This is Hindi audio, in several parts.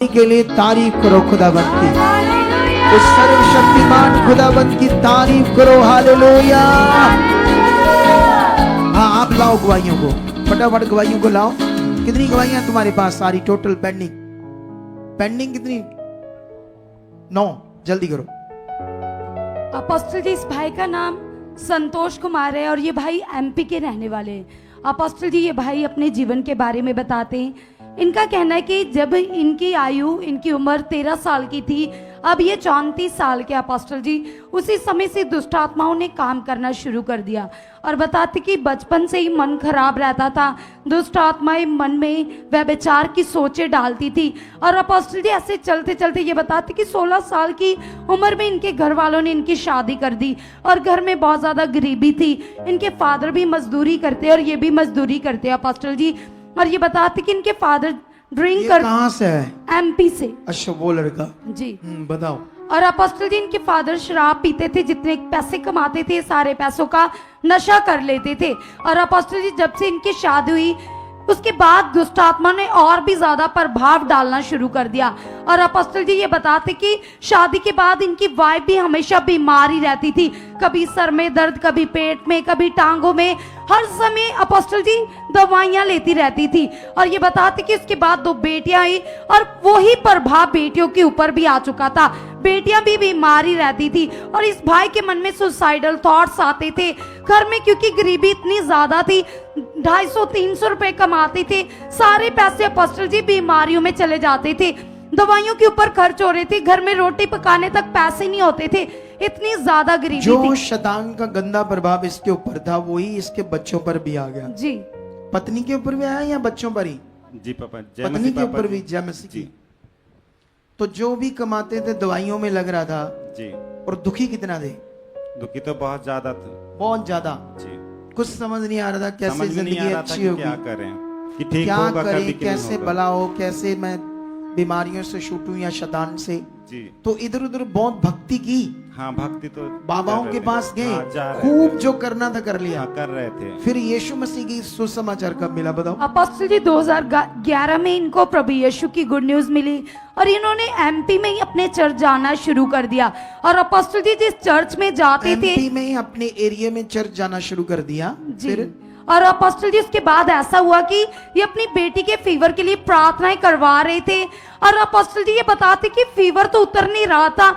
के लिए तारीफ करो खुदाबंद की, उस सर्वशक्तिमान खुदाबंद की तारीफ करो। हालेलुया। हाँ, आप लाओ गवाहियों को, फटाफट गवाहियों को लाओ। कितनी गवाहियां तुम्हारे पास? सारी टोटल पेंडिंग कितनी? 9। जल्दी करो। अपोस्टल जी, इस भाई का नाम संतोष कुमार है और ये भाई एमपी के रहने वाले हैं। अपोस्टल जी, ये भाई अपने जीवन के बारे में बताते हैं। इनका कहना है कि जब इनकी उम्र 13 साल की थी, अब ये 34 साल के अपोस्टल जी, उसी समय से दुष्ट आत्माओं ने काम करना शुरू कर दिया। और बताते कि बचपन से ही मन खराब रहता था, दुष्ट आत्माएं मन में व्यभिचार की सोचें डालती थी। और अपोस्टल जी ऐसे चलते चलते ये बताते कि 16 साल की उम्र में इनके घर वालों ने इनकी शादी कर दी और घर में बहुत ज़्यादा गरीबी थी। इनके फादर भी मजदूरी करते और ये भी मजदूरी करते अपोस्टल जी। और ये बताते कि इनके फादर ड्रिंक कर। कहाँ से है? एमपी से। अच्छा, वो लड़का जी। बताओ। और अपोस्टल जी, इनके फादर शराब पीते थे, जितने पैसे कमाते थे सारे पैसों का नशा कर लेते थे। और अपोस्टल जी, जब से इनकी शादी हुई उसके बाद दुष्ट आत्मा ने और भी ज्यादा प्रभाव डालना शुरू कर दिया। और अपोस्टल जी ये बताते कि शादी के बाद इनकी वाइफ भी हमेशा बीमार ही रहती थी, कभी सर में दर्द, कभी पेट में, कभी टांगों में, हर समय अपोस्टल जी दवाइयां लेती रहती थी। और ये बताते कि उसके बाद 2 बेटियां आई और वही प्रभाव बेटियों के ऊपर भी आ चुका था, बेटियां भी बीमार ही रहती थी। और इस भाई के मन में सुसाइडल थॉट्स आते थे घर में, क्योंकि गरीबी इतनी ज्यादा थी, 250-300 रुपए कमाते थे, सारे पैसे अपोस्टल जी बीमारियों में चले जाते थे, दवाइयों के ऊपर खर्च हो रहे थे, घर में रोटी पकाने तक पैसे नहीं होते थे, इतनी ज्यादा गरीबी जो थी। शैतान का गंदा प्रभाव इसके ऊपर था वही इसके बच्चों पर भी आ गया। जी। पत्नी के ऊपर भी आया या बच्चों पर ही? जी पापा। पत्नी के ऊपर भी, जय मसीह की। तो जो भी कमाते थे दवाइयों में लग रहा था जी। और दुखी कितना थे? दुखी तो बहुत ज्यादा था। बहुत ज्यादा। जी। कुछ समझ नहीं आ रहा था कैसे जिंदगी अच्छी होगी, क्या करें कि ठीक क्या होगा करें, कभी कि नहीं कैसे होगा। भला हो, कैसे मैं बीमारियों से छूटूं या शैतान से। जी। तो इधर उधर बहुत भक्ति की, हाँ, भक्ति तो बाबाओं कर के रहे पास थे। गए, हाँ, जा रहे खूब थे। जो करना था कर लिया। हाँ, कर रहे थे। फिर यीशु मसीह की सुसमाचार कब मिला बताओ? अपोस्टल जी 2011 में इनको प्रभु यीशु की गुड न्यूज मिली और इन्होंने एमपी में ही अपने चर्च जाना शुरू कर दिया। और अपोस्टल जी जिस चर्च में जाते थे, एमपी में ही अपने एरिया में चर्च जाना शुरू कर दिया। फिर और अपोस्टल जी उसके बाद ऐसा हुआ कि ये अपनी बेटी के फीवर के लिए प्रार्थनाएं करवा रहे थे। और अपोस्टल जी ये बताते कि फीवर तो उतर नहीं रहा था,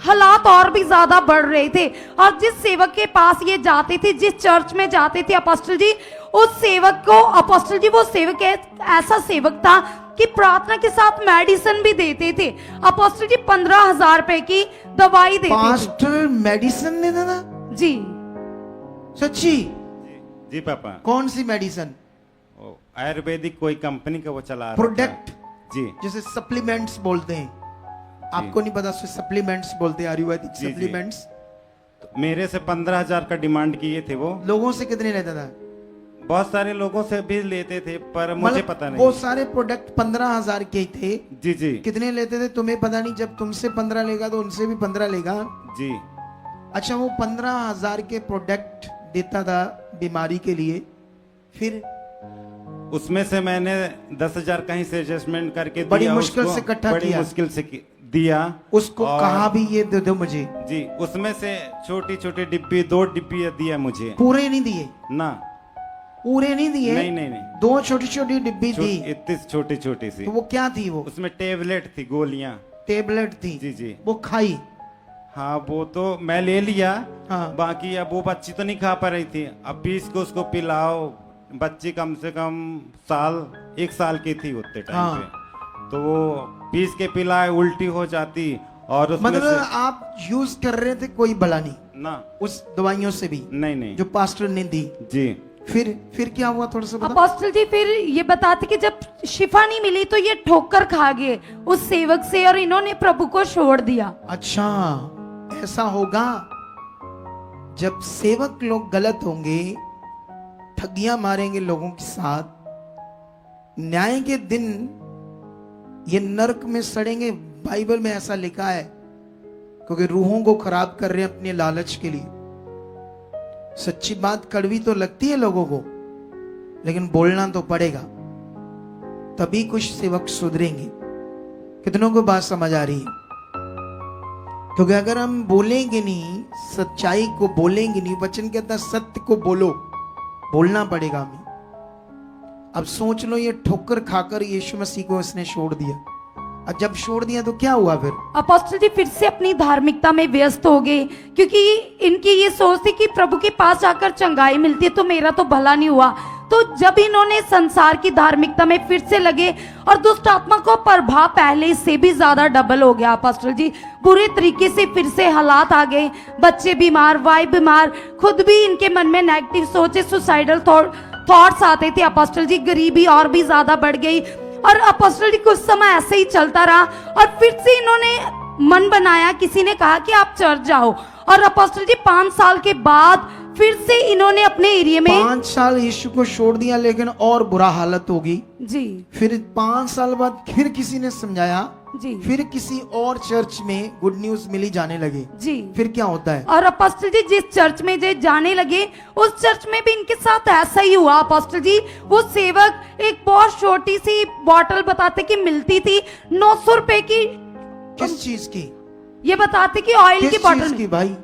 हालात और भी ज्यादा बढ़ रहे थे। और जिस सेवक के पास ये जाते थे, जिस चर्च में जाते थे अपोस्टल जी, उस सेवक को अपोस्टल जी, वो सेवक ऐसा सेवक था कि प्रार्थना के साथ मेडिसिन भी देते थे। अपोस्टल जी 15,000 रुपए की दवाई देते थे। पास्टर मेडिसिन देता था? जी। सच्ची? जी पापा। कौन सी मेडिसिन? आयुर्वेदिक कोई कंपनी का वो चला रहा था। प्रोडक्ट? जी। जैसे सप्लीमेंट्स बोलते हैं, आपको नहीं पता सप्लीमेंट्स बोलते हैं, आयुर्वेदिक सप्लीमेंट्स। तो मेरे से 15,000 का डिमांड किए थे वो। लोगों से कितने लेता था? बहुत सारे लोगों से भी लेते थे पर मुझे पता नहीं। वो सारे प्रोडक्ट 15,000 के थे। जी जी। कितने लेते थे तुम्हें पता नहीं, जब तुमसे 15 लेगा तो उनसे भी 15 लेगा। जी। अच्छा, वो 15,000 के प्रोडक्ट देता था बीमारी के लिए, फिर उसमें से मैंने 10,000 कहीं से एडजस्टमेंट करके बड़ी दिया मुश्किल उसको, से इकट्ठा बड़ी किया। मुश्किल से दिया उसको कहा भी ये दे दो मुझे। जी। उसमें से छोटी छोटी डिब्बी 2 डिब्बी दिया मुझे। पूरे नहीं दिए ना, पूरे नहीं दिए? नहीं। 2 छोटी छोटी डिब्बी दी। इतनी छोटी छोटी सी। तो वो क्या थी? वो उसमें टेबलेट थी, गोलियां। टेबलेट थी? जी जी। वो खाई? हाँ, वो तो मैं ले लिया। हाँ। बाकी अब वो बच्ची तो नहीं खा पा रही थी। अब 20 को उसको पिलाओ, बच्ची कम से कम 1 साल की थी उतने टाइम हाँ। पे। तो वो 20 के पिलाए उल्टी हो जाती। और उसमें मतलब आप यूज कर रहे थे कोई भला नहीं ना, उस दवाइयों से भी? नहीं जो पास्टर ने दी। जी। फिर क्या हुआ, थोड़ा सा बताओ। अपोस्टल जी फिर ये बताते कि जब शिफा नहीं मिली तो ये ठोकर खा गए उस सेवक से और इन्होंने प्रभु को छोड़ दिया। अच्छा, ऐसा होगा जब सेवक लोग गलत होंगे, ठगियां मारेंगे लोगों के साथ, न्याय के दिन ये नरक में सड़ेंगे। बाइबल में ऐसा लिखा है, क्योंकि रूहों को खराब कर रहे हैं अपने लालच के लिए। सच्ची बात कड़वी तो लगती है लोगों को, लेकिन बोलना तो पड़ेगा, तभी कुछ सेवक सुधरेंगे। कितनों को बात समझ आ रही है? क्योंकि अगर हम बोलेंगे नहीं, सच्चाई को बोलेंगे नहीं, वचन कहता सत्य को बोलो, बोलना पड़ेगा हमें। अब सोच लो, ये ठोकर खाकर यीशु मसीह को इसने छोड़ दिया, और जब छोड़ दिया तो क्या हुआ फिर? अपोस्टल जी फिर से अपनी धार्मिकता में व्यस्त हो गए, क्योंकि इनकी ये सोच थी कि प्रभु के पास जाकर चंगाई मिलती है तो मेरा तो भला नहीं हुआ। तो जब इन्होंने संसार की धार्मिकता में फिर से लगे और दुष्ट आत्मा को प्रभाव पहले से भी ज्यादा डबल हो गया अपोस्टल जी, बुरे तरीके से फिर से हालात आ गए, बच्चे बीमार, वाइफ बीमार, खुद भी इनके मन में नेगेटिव सोचे, सुसाइडल थॉट्स आते थे अपोस्टल जी, गरीबी और भी ज्यादा बढ़ गई। और अपोस्टल जी कुछ समय ऐसे ही चलता रहा और फिर से इन्होंने मन बनाया, किसी ने कहा कि आप चर्च जाओ, और अपोस्टल जी 5 साल के बाद फिर से इन्होंने अपने एरिया में 5 साल यीशु को छोड़ दिया, लेकिन और बुरा हालत होगी जी। फिर 5 साल बाद फिर किसी ने समझाया जी फिर किसी और चर्च में गुड न्यूज मिली जाने लगे जी। फिर क्या होता है? और अपोस्टल जी जिस चर्च में जो जाने लगे उस चर्च में भी इनके साथ ऐसा ही हुआ अपोस्टल जी। वो सेवक एक बहुत छोटी सी बॉटल बताते कि मिलती थी 900 रुपए की, किस चीज की? ये बताते कि ऑयल की किस बॉटल चीज में। की भाई?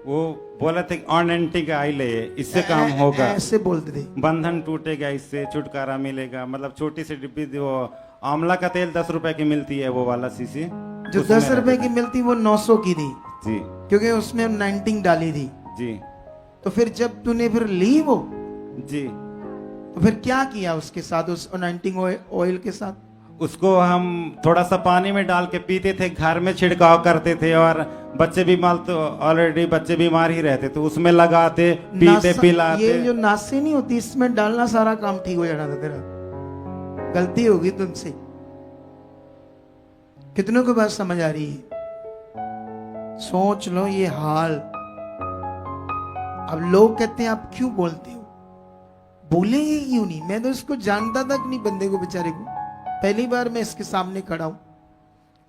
वो बोला था ऑर्नेंटिक आइल है, इससे काम होगा, ऐसे बोलते थे। बंधन टूटेगा, इससे छुटकारा मिलेगा। मतलब छोटी सी डिब्बी वो आंवला का तेल 10 रुपए की मिलती है, वो वाला शीशी जो उसमें 10 रुपए की मिलती वो 900 की थी, जी क्योंकि उसमें 19 डाली थी। जी तो फिर जब तूने फिर ली वो, जी, तो फिर क्या किया उसके साथ, उस 19 ऑयल के साथ? उसको हम थोड़ा सा पानी में डाल के पीते थे, घर में छिड़काव करते थे, और बच्चे बीमार तो ऑलरेडी बच्चे बीमार ही रहते थे, उसमें लगाते, पीते पिलाते। ये जो नासी नहीं होती, इसमें डालना सारा काम ठीक हो जाना था तेरा। गलती होगी तुमसे। कितनों को बात समझ आ रही है? सोच लो ये हाल। अब लोग कहते हैं आप क्यों बोलते हो? बोलेंगे क्यों नहीं? मैं तो इसको जानता तक नहीं, बंदे को, बेचारे को। पहली बार मैं इसके सामने खड़ा हूं।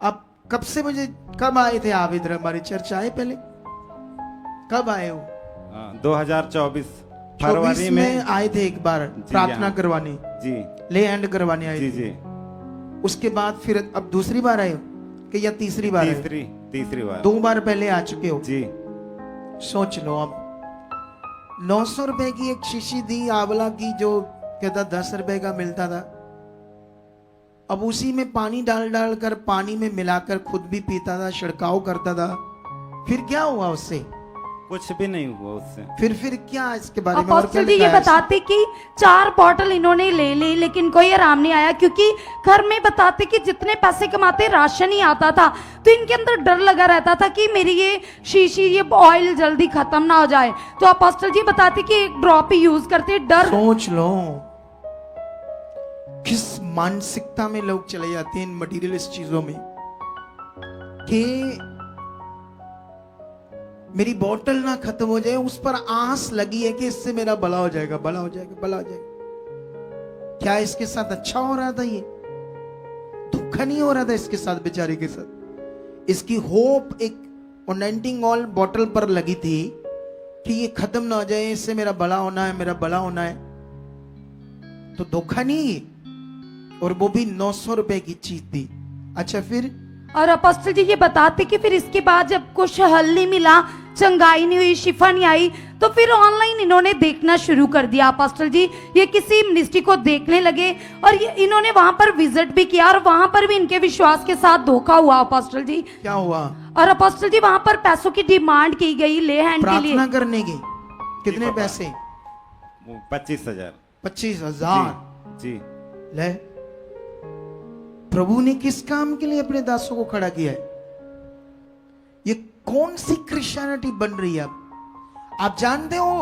आप कब से मुझे, कब आए थे आप इधर हमारी चर्च आए? पहले कब आए हो? 2024 फरवरी 24 में आए थे एक बार प्रार्थना यहाँ। करवाने, जी ले एंड करवाने आए जी थे। जी, उसके बाद फिर अब दूसरी बार आए हो कि या तीसरी बार आए हो? तीसरी बार। 2 बार पहले आ चुके हो। जी सोच लो, अब 900 रुपए की एक शीशी दी आंवला की, जो कहता 10 रुपए का मिलता था। अब उसी में पानी डाल डाल कर, पानी में मिलाकर खुद भी पीता था, छिड़काव करता था। फिर क्या हुआ उससे? कुछ भी नहीं हुआ उससे। फिर क्या इसके बारे में और क्या अपोस्टल जी ये लिखा है? बताते कि 4 बॉटल इन्होंने ले ली, लेकिन कोई आराम नहीं आया, क्योंकि घर में बताते कि जितने पैसे कमाते राशन ही आता था, तो इनके अंदर डर लगा रहता था कि मेरी ये शीशी, ये ऑयल जल्दी खत्म ना हो जाए। तो अपोस्टल जी बताते कि एक ड्रॉप ही यूज करते, डर। सोच लो किस मानसिकता में लोग चले जाते हैं इन मटीरियलिस्ट चीजों में, कि मेरी बोतल ना खत्म हो जाए, उस पर आस लगी है कि इससे मेरा भला हो जाएगा, भला हो जाएगा, भला हो जाएगा। क्या इसके साथ अच्छा हो रहा था? ये धोखा नहीं हो रहा था इसके साथ, बेचारे के साथ। इसकी होप एक 19 ऑयल बोतल पर लगी थी कि ये खत्म ना हो जाए, इससे मेरा भला होना है, मेरा भला होना है। तो धोखा नहीं, और वो भी 900 रुपए की चीज थी। अच्छा फिर? और अपोस्टल जी ये बताते कि फिर इसके बाद जब कुछ हल नहीं मिला, चंगाई नहीं हुई, शिफा नहीं आई, तो फिर ऑनलाइन इन्होंने देखना शुरू कर दिया अपोस्टल जी। ये किसी मिनिस्ट्री को देखने लगे और ये इन्होंने वहां पर विजिट भी किया, और वहां पर भी इनके विश्वास के साथ धोखा हुआ अपोस्टल जी। क्या हुआ? और अपोस्टल जी वहां पर पैसों की डिमांड की गई ले हैंड के लिए। प्रार्थना करने की कितने पैसे? 25,000। 25,000? जी। ले, प्रभु ने किस काम के लिए अपने दासों को खड़ा किया है? ये कौन सी क्रिश्चियनिटी बन रही है अब? आप जानते हो,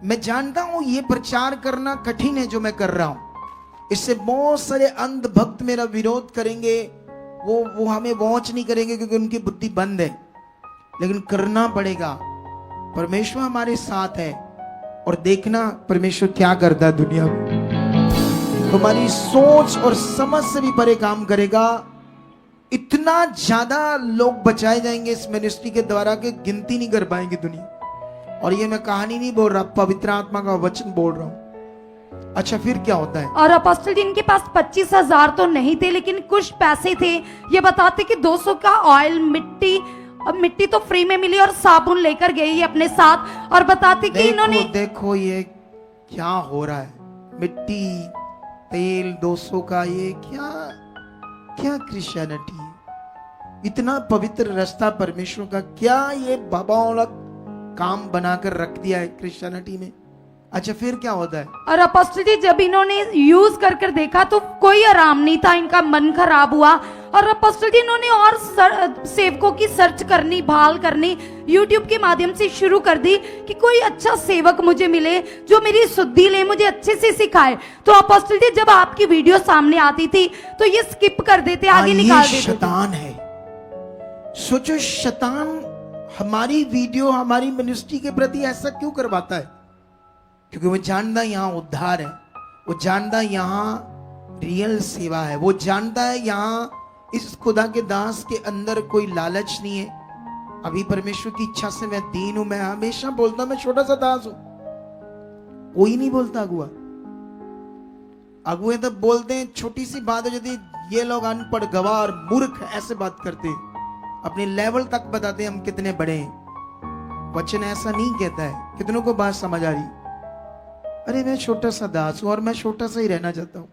मैं जानता हूं ये प्रचार करना कठिन है जो मैं कर रहा हूं। इससे बहुत सारे अंध भक्त मेरा विरोध करेंगे, वो हमें वॉच नहीं करेंगे क्योंकि उनकी बुद्धि बंद है, लेकिन करना पड़ेगा। परमेश्वर हमारे साथ है, और देखना परमेश्वर क्या करता है दुनिया में। तुम्हारी सोच और समझ से भी परे काम करेगा। इतना ज्यादा लोग बचाए जाएंगे इस मिनिस्ट्री के द्वारा कि गिनती नहीं कर पाएंगे दुनिया। और ये मैं कहानी नहीं बोल रहा, पवित्र आत्मा का वचन बोल रहा हूं। अच्छा फिर क्या होता है? और अपोस्टल जी इनके पास 25,000 तो नहीं थे, लेकिन कुछ पैसे थे। ये बताते कि 200 का ऑयल, मिट्टी तो फ्री में मिली और साबुन लेकर गए ये अपने साथ। और बताते कि इन्होंने देखो ये क्या हो रहा है, मिट्टी, तेल 200 का, ये क्या क्या क्रिश्चियनिटी है? इतना पवित्र रास्ता परमेश्वर का क्या ये बाबा वाला काम बनाकर रख दिया है क्रिश्चियनिटी में। अच्छा फिर क्या होता है? और अपोस्टल जी जब इन्होंने यूज कर देखा तो कोई आराम नहीं था, इनका मन खराब हुआ। और अपोस्टल जी इन्होंने और सेवकों की सर्च करनी, भाल करनी यूट्यूब के माध्यम से शुरू कर दी कि कोई अच्छा सेवक मुझे मिले जो मेरी शुद्धि ले, मुझे अच्छे से सिखाए। तो अपोस्टल जी जब आपकी वीडियो सामने आती थी तो ये स्किप कर देते, आगे निकाल देते। शैतान है। सोचो शैतान हमारी वीडियो, हमारी मिनिस्ट्री के प्रति ऐसा क्यों करवाता है? क्योंकि वो जानता यहाँ उद्धार है, वो जानता यहाँ रियल सेवा है, वो जानता है यहाँ इस खुदा के दास के अंदर कोई लालच नहीं है। अभी परमेश्वर की इच्छा से मैं दीन हूं। मैं हमेशा बोलता हूं मैं छोटा सा दास हूं, कोई नहीं बोलता अगुआ। अगुए तब बोलते हैं छोटी सी बात हो जाती, ये लोग अनपढ़, गवार, मूर्ख ऐसे बात करते हैं, अपने लेवल तक बताते हैं हम कितने बड़े हैं। वचन ऐसा नहीं कहता है। कितनों को बात समझ आ रही? अरे मैं छोटा सा दास हूं और मैं छोटा सा ही रहना चाहता हूं।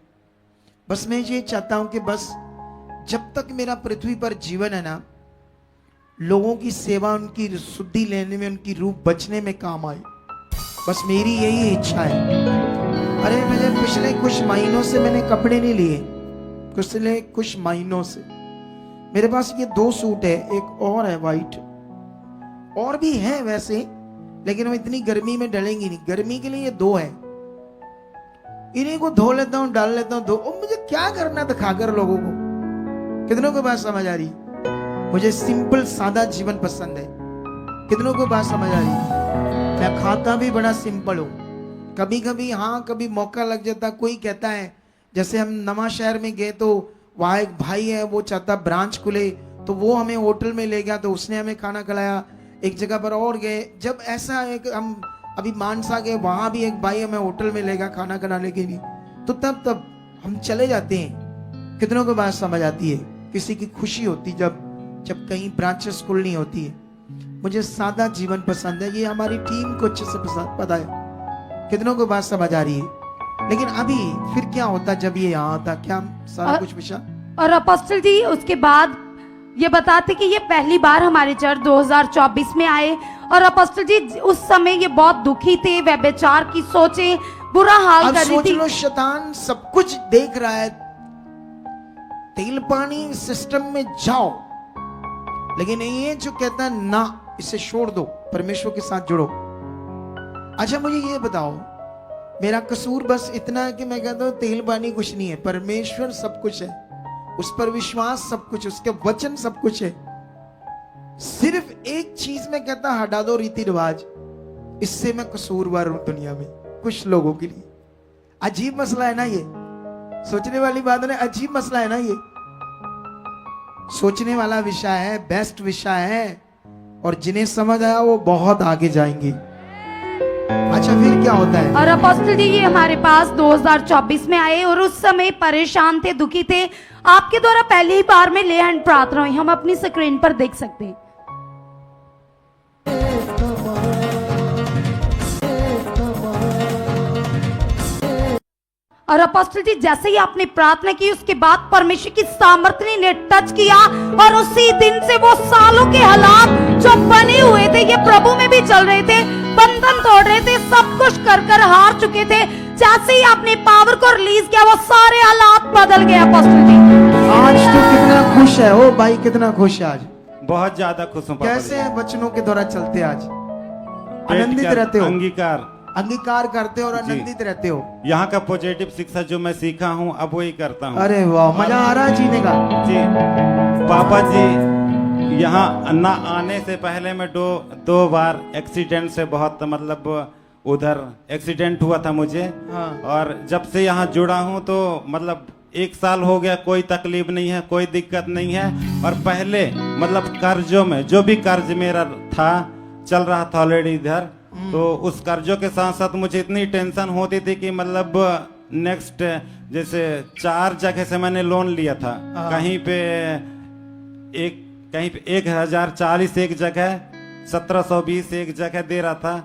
बस मैं ये चाहता हूं कि बस जब तक मेरा पृथ्वी पर जीवन है ना, लोगों की सेवा, उनकी शुद्धि लेने में, उनकी रूप बचने में काम आए। बस मेरी यही इच्छा है। अरे मुझे पिछले कुछ महीनों से मैंने कपड़े नहीं लिए, पिछले कुछ महीनों से मेरे पास ये 2 सूट है, एक और है वाइट, और भी है वैसे, लेकिन वो इतनी गर्मी में डलेंगी नहीं। गर्मी के लिए ये 2 है, इन्हीं को धो लेता हूँ, डाल लेता हूँ, धो। और मुझे क्या करना दिखाकर लोगों को? कितनों को बात समझ आ रही? मुझे सिंपल सादा जीवन पसंद है। कितनों को बात समझ आ रही? मैं खाता भी बड़ा सिंपल हूँ। कभी कभी हाँ, कभी मौका लग जाता, कोई कहता है, जैसे हम नवा शहर में गए तो वहाँ एक भाई है, वो चाहता ब्रांच खुले, तो वो हमें होटल में ले गया, तो उसने हमें खाना खिलाया। एक जगह पर और गए, जब ऐसा एक हम अभी मानसा गए, वहां भी एक भाई हमें होटल में लेगा खाना खिलाने के लिए, तो तब हम चले जाते हैं। कितनों को बात समझ आती है? किसी की खुशी होती जब कहीं ब्रांचेस खुलनी होती है। मुझे सादा जीवन पसंद है, ये हमारी टीम को अच्छे से पता है। कितनों को बात समझ आ रही है? लेकिन अभी फिर क्या होता जब ये यहाँ आता? क्या सारा कुछ विषय? और अपोस्टल जी उसके बाद ये बताते कि ये पहली बार हमारे चर्च 2024 में आए। और अपोस्टल जी उस समय ये बहुत दुखी थे, व्यभिचार की सोचे बुरा हाल कर रही थी। सोच लो, शैतान सब कुछ देख रहा है। तेल पानी सिस्टम में जाओ, लेकिन ये जो कहता है ना, इसे छोड़ दो, परमेश्वर के साथ जुड़ो। अच्छा मुझे ये बताओ, मेरा कसूर बस इतना है कि मैं कहता हूं तेल पानी कुछ नहीं है, परमेश्वर सब कुछ है, उस पर विश्वास सब कुछ, उसके वचन सब कुछ है। सिर्फ एक चीज में कहता हटा दो, रीति रिवाज, इससे मैं कसूरवार हूं दुनिया में कुछ लोगों के लिए। अजीब मसला है ना ये? सोचने वाली बात है, अजीब मसला है ना ये? सोचने वाला विषय है, बेस्ट विषय है, और जिन्हें समझ आया वो बहुत आगे जाएंगे। अच्छा फिर क्या होता है? और अपोस्टल जी ये हमारे पास 2024 में आए और उस समय परेशान थे, दुखी थे। आपके द्वारा पहली बार में ले हैंड प्रार्थना हुई, हम अपनी स्क्रीन पर देख सकते हैं। और अपोस्टल जी जैसे ही आपने प्रार्थना की, उसके बाद परमेश्वर की सामर्थ्य ने टच किया और उसी दिन से वो सालों के हालात जो बने हुए थे, ये प्रभु में भी चल रहे थे, बंधन तोड़ रहे थे, सब कुछ कर हार चुके थे। जैसे ही आपने पावर को रिलीज किया, वो सारे हालात बदल गए। अपोस्टल जी आज तो कितना खुश है? ओ भाई कितना खुश है आज? बहुत ज्यादा खुश हूँ। कैसे वचनों के द्वारा चलते आज? आनंदित रहते हो? अंगीकार करते हो और आनंदित रहते हो। यहाँ का पॉजिटिव शिक्षा जो मैं सीखा हूँ अब वही करता हूँ। अरे वाह, मजा आ रहा है जीने का। जी पापा जी, यहाँ ना आने से पहले मैं दो बार एक्सीडेंट से बहुत मतलब उधर एक्सीडेंट हुआ था मुझे। हाँ। और जब से यहाँ जुड़ा हूँ तो मतलब 1 साल हो गया, कोई तकलीफ नहीं है, कोई दिक्कत नहीं है। और पहले मतलब कर्जों में जो भी कर्ज मेरा था चल रहा था ऑलरेडी इधर, तो उस कर्जों के साथ साथ मुझे इतनी टेंशन होती थी कि मतलब नेक्स्ट जैसे 4 जगह से मैंने लोन लिया था। हाँ। कहीं पे 1040 एक जगह, 1720 एक जगह दे रहा था,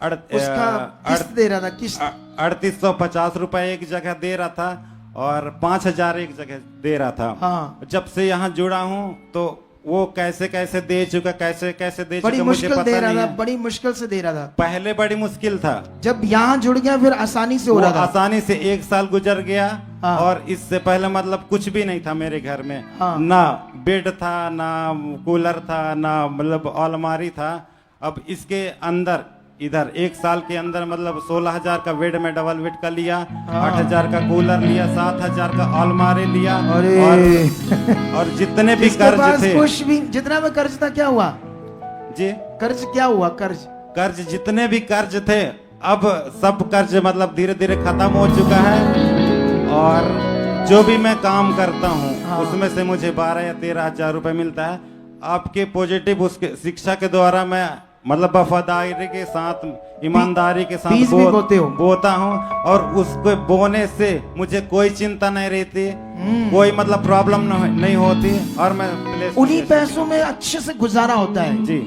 उसका किस्त दे रहा था, किस्त 3850 रुपए एक जगह दे रहा था और 5000 एक जगह दे रहा था। हाँ। जब से यहाँ जुड़ा हूँ तो वो कैसे कैसे दे चुका, कैसे कैसे दे बड़ी चुका मुझे मुश्किल दे पता रहा नहीं था, है। बड़ी मुश्किल से दे रहा था। पहले बड़ी मुश्किल था, जब यहाँ जुड़ गया फिर आसानी से हो वो रहा था। आसानी से 1 साल गुजर गया। हाँ। और इससे पहले मतलब कुछ भी नहीं था मेरे घर में। हाँ। ना बेड था, ना कूलर था, ना मतलब अलमारी था। अब इसके अंदर इधर 1 साल के अंदर मतलब 16,000 का बेड में डबल बेड का लिया, 8,000 का कूलर लिया, 7,000 का अलमारी लिया। अरे। और जितने भी जिसके पास कर्ज थे कुछ भी, जितना भी कर्ज था क्या हुआ? जी, कर्ज क्या हुआ? कर्ज जितने भी कर्ज थे अब सब कर्ज मतलब धीरे धीरे खत्म हो चुका है। और जो भी मैं काम करता हूँ हाँ। उसमें से मुझे 12 या 13,000 रुपए मिलता है। आपके पॉजिटिव उसके शिक्षा के द्वारा मैं मतलब वफादारी के साथ, ईमानदारी के साथ बीज भी बोते हो? बोता हूँ। और उसको बोने से मुझे कोई चिंता नहीं रहती, कोई मतलब प्रॉब्लम नहीं होती। और मैं उन्हीं पैसों में अच्छे से गुजारा होता है जी,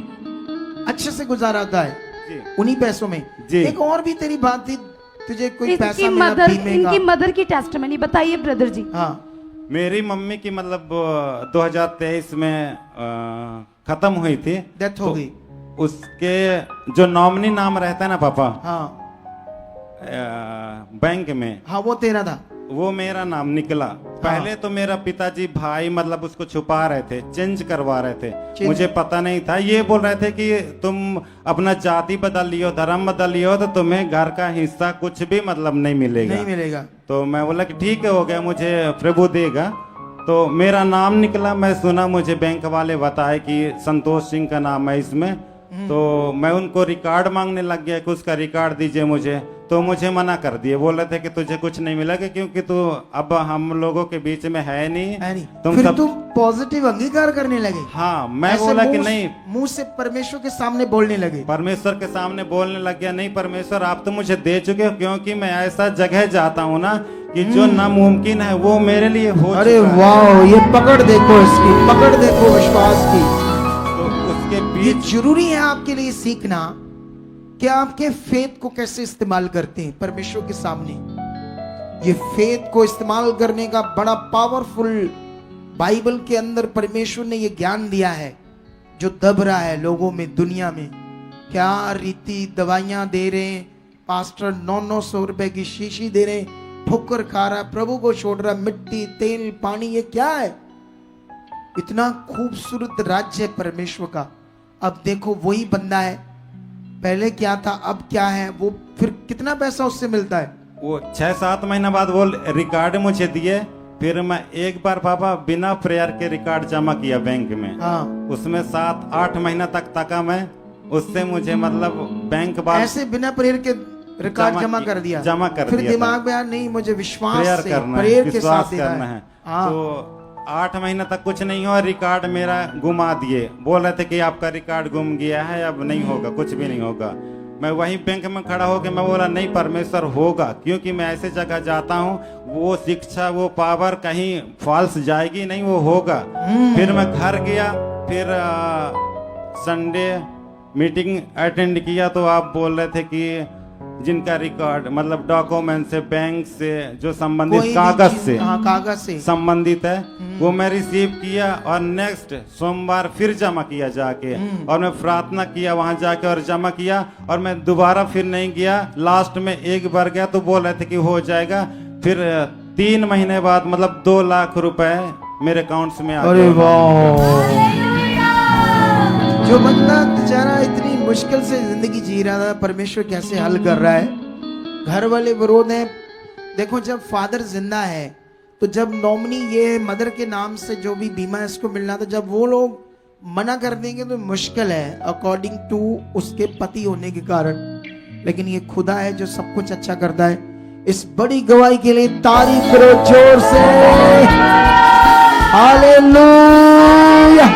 अच्छे से गुजारा होता है जी, उन्हीं पैसों में। जी। एक और भी तेरी बात थी, तुझे कोई इनकी पैसा मिला मदर, बीमे इनकी का? मदर की टेस्टमनी बताइए ब्रदर जी। हाँ। मेरी मम्मी की मतलब 2023 में खत्म हुई थी, डेथ हो गई। उसके जो नॉमिनी नाम रहता है ना पापा, हाँ बैंक में, हाँ, वो तेरा था। वो मेरा नाम निकला। पहले तो मेरा पिताजी भाई मतलब उसको छुपा रहे थे, चेंज करवा रहे थे। मुझे पता नहीं था। ये बोल रहे थे कि तुम अपना जाति बदल लियो, धर्म बदल लियो तो तुम्हें घर का हिस्सा कुछ भी मतलब नहीं मिलेगा। नहीं मिलेगा। तो मैं बोला कि ठीक है, हो गया, मुझे प्रभु देगा। तो मेरा नाम निकला। मैं सुना, मुझे बैंक वाले बताए कि संतोष सिंह का नाम है इसमें। तो मैं उनको रिकॉर्ड मांगने लग गया कि उसका रिकॉर्ड दीजिए मुझे। तो मुझे मना कर दिए, बोल रहे थे कि तुझे कुछ नहीं मिलेगा क्योंकि तू अब हम लोगों के बीच में है नहीं। फिर तुम पॉजिटिव अंगीकार करने लगे? हाँ, मैं ऐसे बोला कि नहीं, मुंह से परमेश्वर के सामने बोलने लगे। परमेश्वर के सामने बोलने लग गया, नहीं परमेश्वर आप तो मुझे दे चुके हो, क्योंकि मैं ऐसा जगह जाता हूँ ना कि जो नामुमकिन है वो मेरे लिए हो अरे चुका है। वाह, ये पकड़ देखो, इसकी पकड़ देखो विश्वास की। तो उसके ये बीच जरूरी है आपके लिए सीखना कि आपके फेथ को कैसे इस्तेमाल करते हैं परमेश्वर के सामने। ये फेथ को इस्तेमाल करने का बड़ा पावरफुल बाइबल के अंदर परमेश्वर ने ये ज्ञान दिया है। जो दब रहा है लोगों में, दुनिया में, क्या रीति दवाइयां दे रहे हैं, पास्टर 900 रुपए की शीशी दे रहे हैं, ठोकर खा रहा, प्रभु को छोड़ रहा, मिट्टी तेल पानी, ये क्या है? इतना खूबसूरत राज्य है परमेश्वर का। अब देखो वही बंदा है, पहले क्या था अब क्या है, वो फिर कितना पैसा उससे मिलता है। वो 6-7 महीना बाद वो रिकॉर्ड मुझे दिए। फिर मैं एक बार पापा बिना प्रेयर के रिकॉर्ड जमा किया बैंक में। हाँ। उसमें 7-8 महीना तक तका मैं। उससे मुझे मतलब बैंक वाले ऐसे बिना प्रेयर के रिकॉर्ड जमा कर दिया। फिर दिमाग में यार नहीं, मुझे विश्वास प्रेयर से, करना है, प्रेयर के विश्वास साथ देना करना है। है। हाँ। तो 8 महीना तक कुछ नहीं हुआ, रिकॉर्ड मेरा गुमा दिए। बोल रहे थे कि आपका रिकॉर्ड गुम गया है, अब नहीं होगा, कुछ भी नहीं होगा। मैं वही बैंक में खड़ा होकर मैं बोला नहीं परमेश्वर होगा, क्योंकि मैं ऐसे जगह जाता हूँ, वो शिक्षा वो पावर कहीं फॉल्स जाएगी नहीं, वो होगा। फिर मैं घर गया, फिर संडे मीटिंग अटेंड किया। तो आप बोल रहे थे कि जिनका रिकॉर्ड मतलब डॉक्यूमेंट से, बैंक से जो संबंधित कागज से, हाँ, कागज से संबंधित है, वो मैं रिसीव किया और नेक्स्ट सोमवार फिर जमा किया जाके। और मैं प्रार्थना किया वहां जाके और जमा किया। और मैं दोबारा फिर नहीं गया, लास्ट में एक बार गया तो बोल रहे थे कि हो जाएगा। फिर 3 महीने बाद मतलब 2 लाख रुपए मेरे अकाउंट्स में आ गए। अरे वाह, जो बंदा बेचारा इतनी मुश्किल से जिंदगी जी रहा था, परमेश्वर कैसे हल कर रहा है। घर वाले विरोध हैं। देखो जब फादर जिंदा है तो जब नॉमिनी ये मदर के नाम से जो भी बीमा है इसको मिलना था, जब वो लोग मना कर देंगे तो मुश्किल है अकॉर्डिंग टू उसके पति होने के कारण। लेकिन ये खुदा है जो सब कुछ अच्छा करता है। इस बड़ी गवाही के लिए तारीफ करो जोर से। हालेलुया।